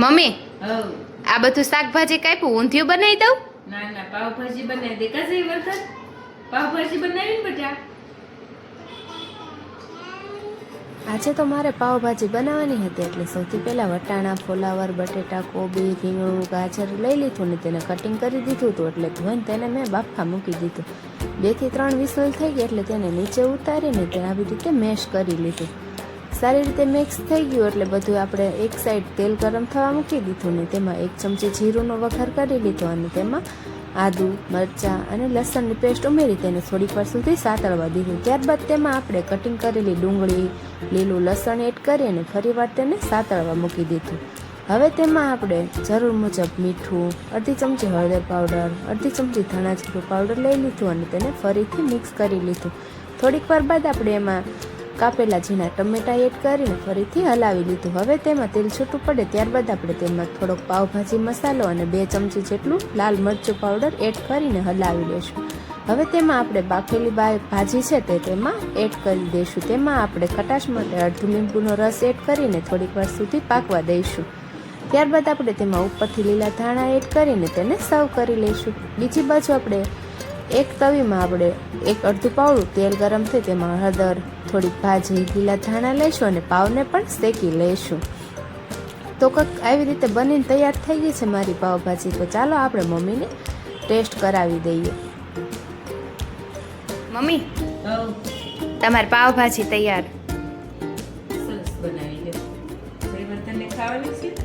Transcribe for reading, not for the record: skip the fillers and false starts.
mummy હવ આ બધું શાકભાજી કાપ્યું ઊંધિયું બનાવી દઉં ના ના પાવભાજી બનાવી દે કસી વખત પાવભાજી બનાવી ને બેટા આજે તો મારે પાવભાજી બનાવવાની હતી એટલે સૌથી પહેલાં વટાણા ફોલાવર બટેટા કોબી રીંગણું ગાજર લઈ લીધું ને તેને કટિંગ કરી દીધું હતું એટલે ધોઈને તેને મેં બાફા મૂકી દીધું 2 થી 3 વિસલ થઈ ગઈ એટલે તેને નીચે ઉતારીને તેને આવી રીતે મેશ કરી લીધું સારી રીતે મિક્સ થઈ ગયું એટલે બધું આપણે એક સાઈડ તેલ ગરમ થવા મૂકી દીધું ને તેમાં 1 ચમચી જીરુંનો વઘાર કરી લીધો અને તેમાં આદુ મરચાં અને લસણની પેસ્ટ ઉમેરી તેને થોડીક વાર સુધી સાતળવા દીધું ત્યારબાદ તેમાં આપણે કટિંગ કરેલી ડુંગળી લીલું લસણ એડ કરી અને ફરીવાર તેને સાતળવા મૂકી દીધું હવે તેમાં આપણે જરૂર મુજબ મીઠું અડધી ચમચી હળદર પાવડર અડધી ચમચી ધાણા જીરું પાવડર લઈ લીધું અને તેને ફરીથી મિક્સ કરી લીધું થોડીક વાર બાદ આપણે એમાં કાપેલા ઝીણા ટમેટા એડ કરીને ફરીથી હલાવી લીધું હવે તેમાં તેલ છૂટું પડે ત્યારબાદ આપણે તેમાં થોડોક પાવભાજી મસાલો અને 2 ચમચી જેટલું લાલ મરચું પાવડર એડ કરીને હલાવી લઈશું હવે તેમાં આપણે બાફેલી ભાજી છે તે તેમાં એડ કરી દઈશું તેમાં આપણે ખટાશ માટે અડધું લીંબુનો રસ એડ કરીને થોડીક વાર સુધી પાકવા દઈશું ત્યારબાદ આપણે તેમાં ઉપરથી લીલા ધાણા એડ કરીને તેને સર્વ કરી લઈશું બીજી બાજુ આપણે એક તવીમાં આપણે અડધું પાવડું તેલ ગરમ થાય તેમાં હળદર થોડીક ભાજી લીલા ધાણા લઈશું અને પાવને પણ શેકી લઈશું તો કંઈક આવી રીતે બનીને તૈયાર થઈ ગઈ છે મારી પાવભાજી તો ચાલો આપણે મમ્મીને ટેસ્ટ કરાવી દઈએ મમ્મી હવ તમારી પાવભાજી તૈયાર સરસ બનાવી દે થોડી વાર તને ખાવાની છે